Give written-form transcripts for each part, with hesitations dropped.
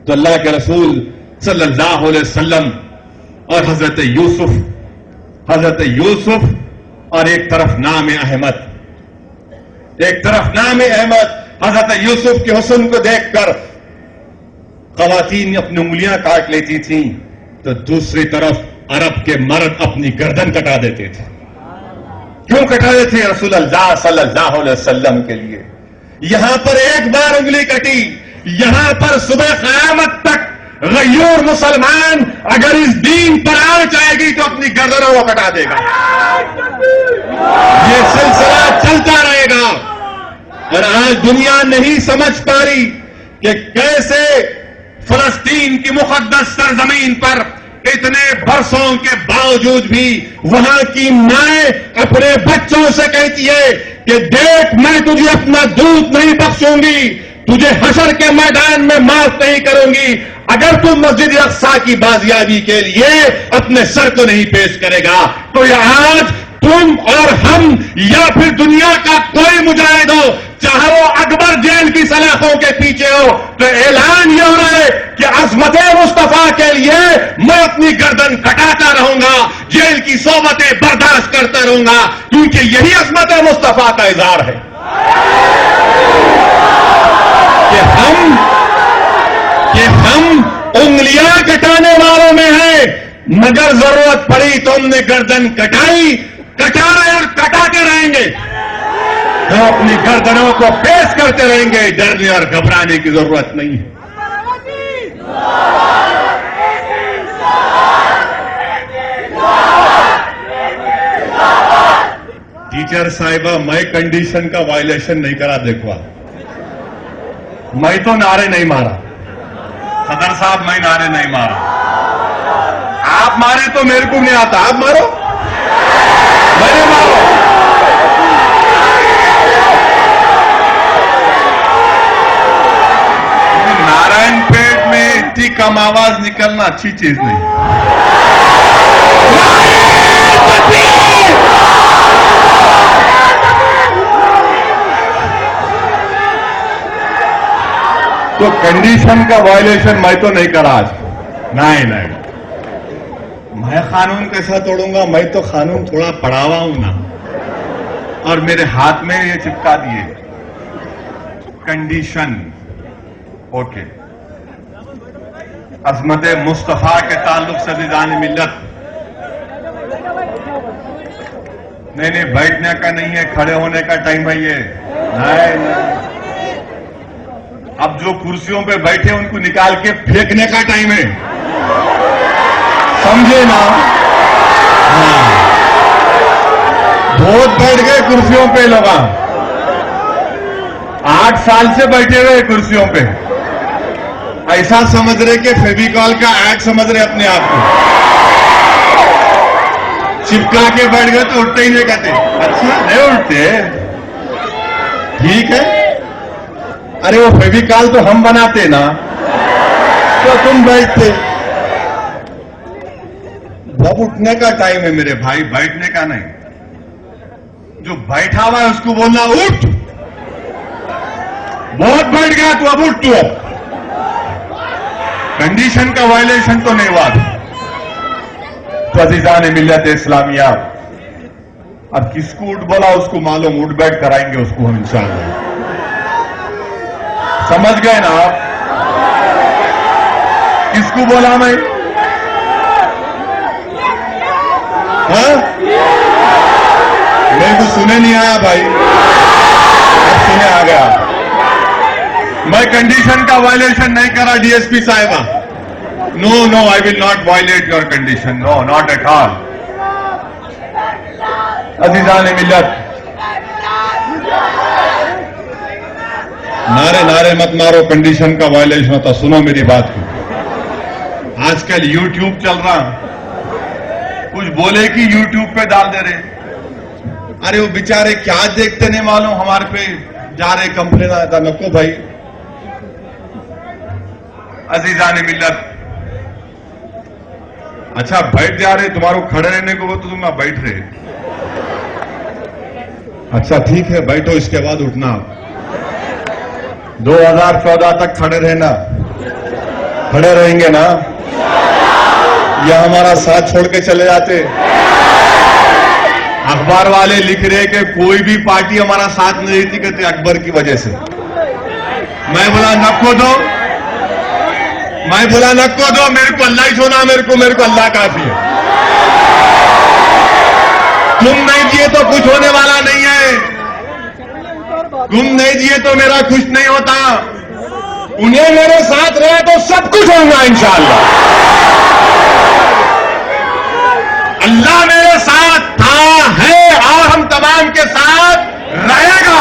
تو اللہ کے رسول صلی اللہ علیہ وسلم اور حضرت یوسف اور ایک طرف نام احمد، حضرت یوسف کے حسن کو دیکھ کر خواتین اپنی انگلیاں کاٹ لیتی تھیں، تو دوسری طرف عرب کے مرد اپنی گردن کٹا دیتے تھے. کیوں کٹا دیتے تھے؟ رسول اللہ صلی اللہ علیہ وسلم کے لیے. یہاں پر ایک بار انگلی کٹی، یہاں پر صبح قیامت تک غیور مسلمان اگر اس دین پر آ جائے گی تو اپنی گردنوں کو کٹا دے گا. یہ سلسلہ چلتا رہے گا. اور آج دنیا نہیں سمجھ پا رہی کہ کیسے فلسطین کی مقدس سرزمین پر اتنے برسوں کے باوجود بھی وہاں کی مائیں اپنے بچوں سے کہتی ہے کہ دیکھ میں تجھے اپنا دودھ نہیں بخشوں گی، تجھے حشر کے میدان میں معاف نہیں کروں گی اگر تم مسجد اقصی کی بازیابی کے لیے اپنے سر کو نہیں پیش کرے گا. تو یہ آج تم اور ہم یا پھر دنیا کا کوئی مجاہد ہو، چاہے وہ اکبر جیل کی سلاخوں کے پیچھے ہو، تو اعلان یہ ہو رہا ہے کہ عظمت مصطفیٰ کے لیے میں اپنی گردن کٹاتا رہوں گا، جیل کی صحبتیں برداشت کرتا رہوں گا، کیونکہ یہی عظمت مصطفیٰ کا اظہار ہے کہ ہم انگلیاں کٹانے والوں میں ہیں، مگر ضرورت پڑی تو ہم نے گردن کٹائی، کٹا رہے اور کٹاتے رہیں گے. ہم اپنی گردنوں کو پیش کرتے رہیں گے، ڈرنے اور گھبرانے کی ضرورت نہیں ہے. ٹیچر صاحبہ میں کنڈیشن کا وائلیشن نہیں کرا. دیکھو میں تو نعرے نہیں مارا، صدر صاحب میں نعرے نہیں مارا. آپ مارے تو میرے کو نہیں آتا، آپ مارو، میں نہیں مارو. نارائن پیٹ میں اتنی کم آواز نکلنا اچھی چیز نہیں. تو کنڈیشن کا وائلیشن میں تو نہیں کرا آج. نہیں، میں قانون کیسا توڑوں گا؟ میں تو قانون تھوڑا پڑھا ہوا ہوں نا، اور میرے ہاتھ میں یہ چپکا دیے کنڈیشن. اوکے، عظمت مصطفیٰ کے تعلق سے عزیزان ملت، نہیں بیٹھنے کا نہیں ہے، کھڑے ہونے کا ٹائم ہے یہ. نہیں، اب جو کرسیوں پہ بیٹھے ان کو نکال کے پھینکنے کا ٹائم ہے، سمجھے نا؟ بہت بیٹھ گئے کرسیوں پہ لوگ، 8 سال سے بیٹھے ہوئے کرسیوں پہ، ایسا سمجھ رہے کہ فیویکال کا ایڈ سمجھ رہے اپنے آپ کو. چپکا کے بیٹھ گئے تو اٹھتے ہی نہیں کہتے. اچھا نہیں اٹھتے، ٹھیک ہے. ارے وہ فیویکال تو ہم بناتے نا، تو تم بیٹھتے. اب اٹھنے کا ٹائم ہے میرے بھائی، بیٹھنے کا نہیں. جو بیٹھا ہوا ہے اس کو بولنا اٹھ، بہت بیٹھ گیا تو اب اٹھ. تو کنڈیشن کا وائلیشن تو نہیں ہوا. تو عزیزان ملت اسلامیہ، اب کس کو اٹھ بولا اس کو معلوم، اٹھ بیٹھ کرائیں گے اس کو ہم انشاءاللہ. سمجھ گئے نا آپ؟ کس کو بولا میں؟ ہاں، میرے کو سنے نہیں آیا بھائی، اب سنے آ گیا. میں کنڈیشن کا وائلیشن نہیں کرا ڈی ایس پی صاحبہ. No, I will not violate your condition, no, not at all. عزیزان ملت، نعرے مت مارو، کنڈیشن کا وائلیشن ہوتا. سنو میری بات کو. آج کل یوٹیوب چل رہا، کچھ بولے کہ یوٹیوب پہ ڈال دے رہے. ارے وہ بیچارے کیا دیکھتے نہیں معلوم، ہمارے پہ جا رہے کمپلین آیا تھا. نکو بھائی. عزیزان ملت، اچھا بیٹھ جا رہے، تمہارے کھڑے رہنے کو وہ تو تم بیٹھ رہے. اچھا ٹھیک ہے، بیٹھو، اس کے بعد اٹھنا. 2014 تک کھڑے رہنا. کھڑے رہیں گے نا یا ہمارا ساتھ چھوڑ کے چلے جاتے؟ اخبار والے لکھ رہے کہ کوئی بھی پارٹی ہمارا ساتھ نہیں دیتی، کہتے اکبر کی وجہ سے. میں بولا نکو دو، میرے کو اللہ ہی سونا، میرے کو اللہ کافی ہے. تم نہیں دیے تو کچھ ہونے والا نہیں ہے، تم نہیں دیے تو میرا کچھ نہیں ہوتا. انہیں میرے ساتھ رہے تو سب کچھ ہوگا انشاءاللہ. اللہ میرے ساتھ تھا، ہے اور ہم تمام کے ساتھ رہے گا.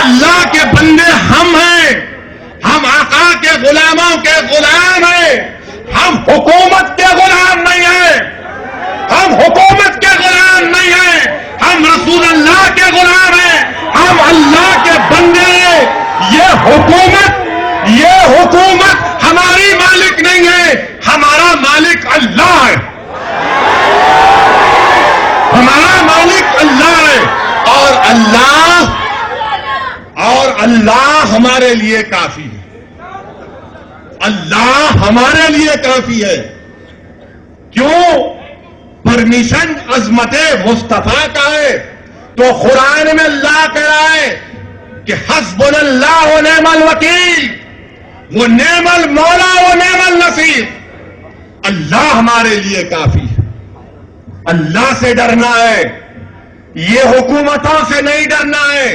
اللہ کے بندے ہم ہیں، ہم آقا کے غلاموں کے غلام ہیں. ہم حکومت کے غلام نہیں ہیں، ہم حکومت کے غلام نہیں ہیں، ہم رسول اللہ کے غلام ہیں، ہم اللہ کے بندے ہیں. یہ حکومت ہماری مالک نہیں ہے، ہمارا مالک اللہ ہے. ہمارا مالک اللہ ہے اور اللہ ہمارے لیے کافی ہے. اللہ ہمارے لیے کافی ہے. کیوں؟ پرمیشن عظمت مصطفیٰ کا ہے. تو قرآن میں اللہ کہہ رہا ہے کہ حسبنا اللہ و نعم الوکیل، وہ نعم المولا و نعم النصیر. اللہ ہمارے لیے کافی ہے. اللہ سے ڈرنا ہے، یہ حکومتوں سے نہیں ڈرنا ہے.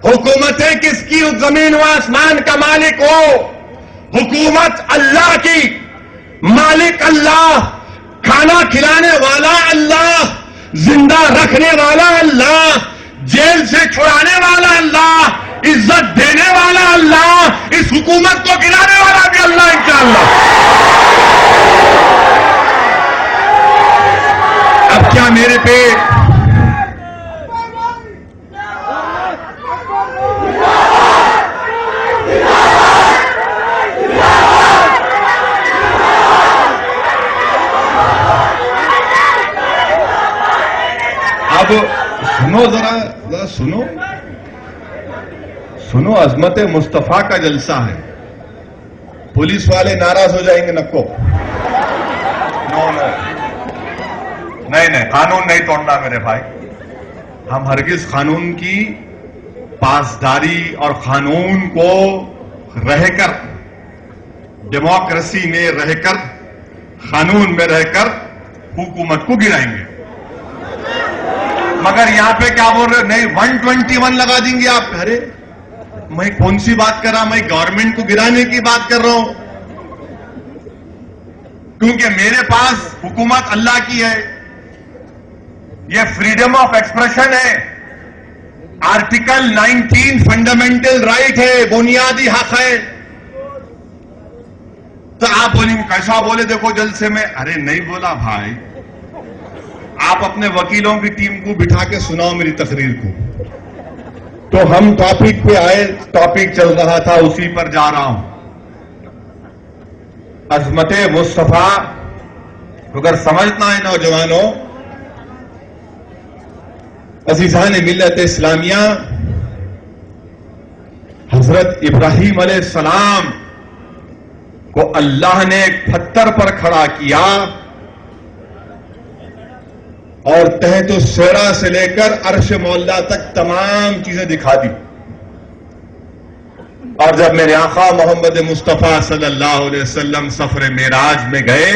حکومتیں کس کی؟ زمین و آسمان کا مالک ہو. حکومت اللہ کی، مالک اللہ، کھانا کھلانے والا اللہ، زندہ رکھنے والا اللہ، جیل سے چھڑانے والا اللہ، عزت دینے والا اللہ، اس حکومت کو گرانے والا بھی اللہ انشاءاللہ. اب کیا میرے پہ اب سنو، ذرا سنو عظمت مصطفیٰ کا جلسہ ہے. پولیس والے ناراض ہو جائیں گے. نکو، نہیں، قانون نہیں توڑنا میرے بھائی. ہم ہرگز قانون کی پاسداری اور قانون کو رہ کر، ڈیموکریسی میں رہ کر، قانون میں رہ کر حکومت کو گرائیں گے. مگر یہاں پہ کیا بول رہے؟ نہیں 121 لگا دیں گے آپ. ارے میں کون سی بات کر رہا؟ میں گورنمنٹ کو گرانے کی بات کر رہا ہوں، کیونکہ میرے پاس حکومت اللہ کی ہے. یہ فریڈم آف ایکسپریشن ہے، آرٹیکل 19 فنڈامنٹل رائٹ ہے، بنیادی حق ہے. تو آپ بولیں گے کیسا بولے؟ دیکھو جلسے میں. ارے نہیں بولا بھائی، آپ اپنے وکیلوں کی ٹیم کو بٹھا کے سناؤ میری تقریر کو. تو ہم ٹاپک پہ آئے، ٹاپک چل رہا تھا، اسی پر جا رہا ہوں. عظمت مصطفیٰ اگر سمجھنا ہے نوجوانوں، عزیزان ملت اسلامیہ، حضرت ابراہیم علیہ السلام کو اللہ نے ایک پتھر پر کھڑا کیا اور تحت السیرہ سے لے کر عرش مولا تک تمام چیزیں دکھا دی. اور جب میرے آقا محمد مصطفیٰ صلی اللہ علیہ وسلم سفر معراج میں گئے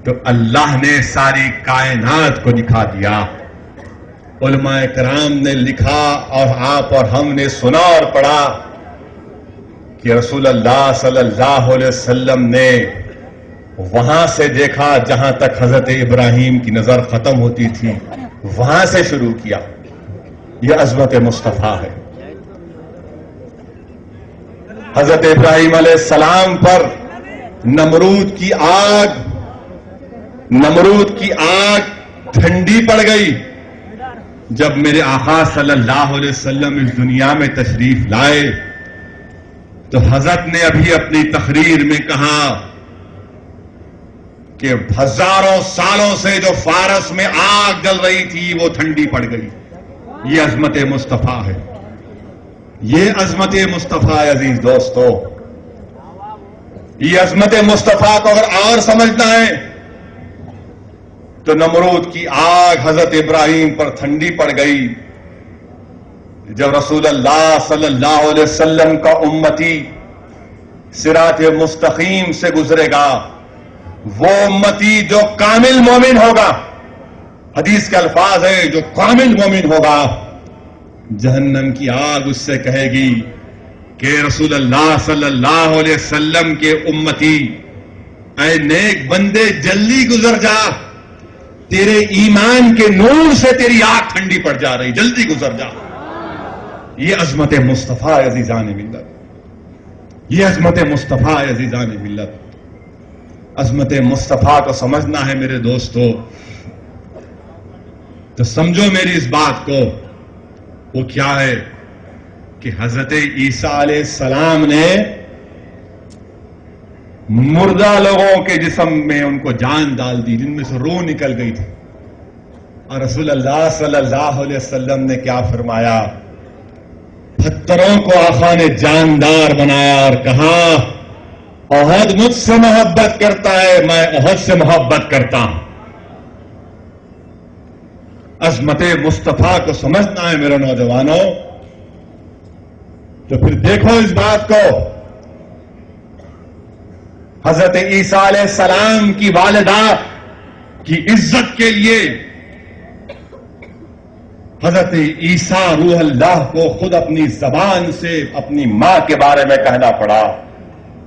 تو اللہ نے ساری کائنات کو دکھا دیا. علماء کرام نے لکھا اور آپ اور ہم نے سنا اور پڑھا کہ رسول اللہ صلی اللہ علیہ وسلم نے وہاں سے دیکھا جہاں تک حضرت ابراہیم کی نظر ختم ہوتی تھی، وہاں سے شروع کیا. یہ عظمت مصطفیٰ ہے. حضرت ابراہیم علیہ السلام پر نمرود کی آگ ٹھنڈی پڑ گئی. جب میرے آقا صلی اللہ علیہ وسلم اس دنیا میں تشریف لائے تو حضرت نے ابھی اپنی تقریر میں کہا کہ ہزاروں سالوں سے جو فارس میں آگ جل رہی تھی وہ ٹھنڈی پڑ گئی. یہ عظمت مصطفیٰ ہے. یہ عظمت مصطفیٰ ہے. عزیز دوستو، یہ عظمت مصطفیٰ کو اگر اور سمجھنا ہے تو نمرود کی آگ حضرت ابراہیم پر ٹھنڈی پڑ گئی جب رسول اللہ صلی اللہ علیہ وسلم کا امتی صراط مستقیم سے گزرے گا، وہ امتی جو کامل مومن ہوگا، حدیث کے الفاظ ہے جو کامل مومن ہوگا، جہنم کی آگ اس سے کہے گی کہ رسول اللہ صلی اللہ علیہ وسلم کے امتی، اے نیک بندے جلدی گزر جا، تیرے ایمان کے نور سے تیری آگ ٹھنڈی پڑ جا رہی، جلدی گزر جا۔ یہ عظمت مصطفیٰ عزیزان ملت، یہ عظمت مصطفیٰ عزیزان ملت۔ عظمت مصطفیٰ کو سمجھنا ہے میرے دوستو تو سمجھو میری اس بات کو، وہ کیا ہے کہ حضرت عیسیٰ علیہ السلام نے مردہ لوگوں کے جسم میں ان کو جان ڈال دی، جن میں سے روح نکل گئی تھی، اور رسول اللہ صلی اللہ علیہ وسلم نے کیا فرمایا؟ پتھروں کو آقا نے جاندار بنایا اور کہا احد مجھ سے محبت کرتا ہے، میں احد سے محبت کرتا ہوں۔ عظمت مصطفیٰ کو سمجھنا ہے میرے نوجوانوں تو پھر دیکھو اس بات کو، حضرت عیسیٰ علیہ السلام کی والدہ کی عزت کے لیے حضرت عیسیٰ روح اللہ کو خود اپنی زبان سے اپنی ماں کے بارے میں کہنا پڑا۔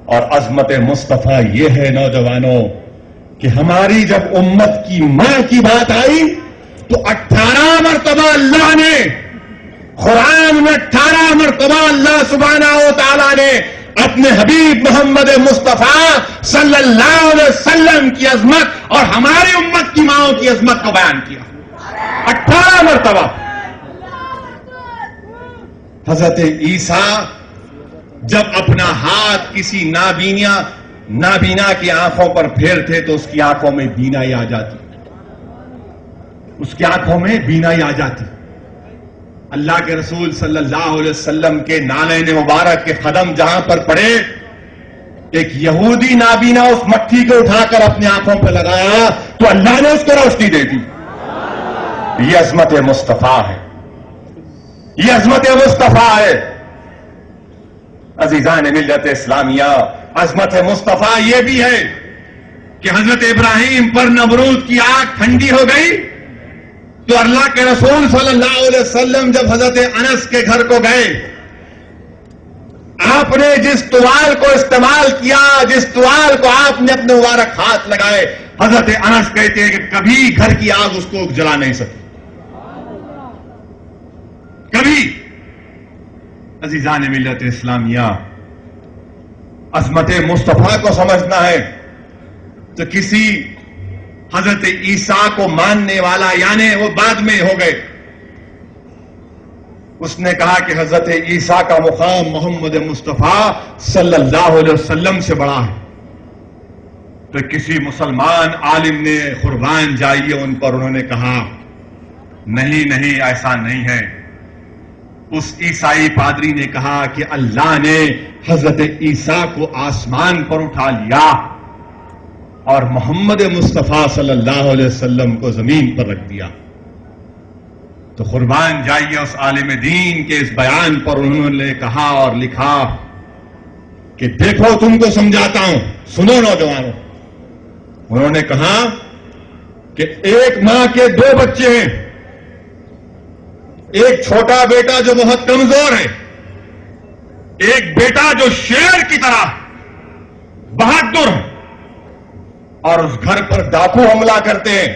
اور عظمت مصطفیٰ یہ ہے نوجوانوں کہ ہماری جب امت کی ماں کی بات آئی تو 18 مرتبہ اللہ نے قرآن میں 18 مرتبہ اللہ سبحانہ و تعالیٰ نے اپنے حبیب محمد مصطفیٰ صلی اللہ علیہ وسلم کی عظمت اور ہماری امت کی ماؤں کی عظمت کو بیان کیا، 18 مرتبہ۔ حضرت عیسیٰ جب اپنا ہاتھ کسی نابینا کی آنکھوں پر پھیرتے تو اس کی آنکھوں میں بینائی آ جاتی، اس کی آنکھوں میں بینائی آ جاتی۔ اللہ کے رسول صلی اللہ علیہ وسلم کے نالین مبارک کے قدم جہاں پر پڑے، ایک یہودی نابینا اس مٹھی کو اٹھا کر اپنی آنکھوں پہ لگایا تو اللہ نے اس کو روشنی دے دی۔ یہ عظمت مصطفیٰ ہے، یہ عظمت مصطفیٰ ہے عزیزان ملت اسلامیہ۔ عظمت مصطفیٰ یہ بھی ہے کہ حضرت ابراہیم پر نمرود کی آگ ٹھنڈی ہو گئی تو اللہ کے رسول صلی اللہ علیہ وسلم جب حضرت انس کے گھر کو گئے، آپ نے جس توال کو استعمال کیا، جس توال کو آپ نے اپنے مبارک ہاتھ لگائے، حضرت انس کہتے ہیں کہ کبھی گھر کی آگ اس کو جلا نہیں سکی، کبھی۔ عزیزان ملت اسلامیہ، عظمت مصطفیٰ کو سمجھنا ہے تو کسی حضرت عیسیٰ کو ماننے والا، یعنی وہ بعد میں ہو گئے، اس نے کہا کہ حضرت عیسیٰ کا مقام محمد مصطفیٰ صلی اللہ علیہ وسلم سے بڑا ہے، تو کسی مسلمان عالم نے قربان جائیے ان پر، انہوں نے کہا نہیں ایسا نہیں ہے۔ اس عیسائی پادری نے کہا کہ اللہ نے حضرت عیسیٰ کو آسمان پر اٹھا لیا اور محمد مصطفیٰ صلی اللہ علیہ وسلم کو زمین پر رکھ دیا۔ تو قربان جائیے اس عالم دین کے اس بیان پر، انہوں نے کہا اور لکھا کہ دیکھو تم کو سمجھاتا ہوں، سنو نوجوانوں۔ انہوں نے کہا کہ ایک ماں کے 2 بچے ہیں، ایک چھوٹا بیٹا جو بہت کمزور ہے، ایک بیٹا جو شیر کی طرح بہادر ہے، اور اس گھر پر ڈاکو حملہ کرتے ہیں،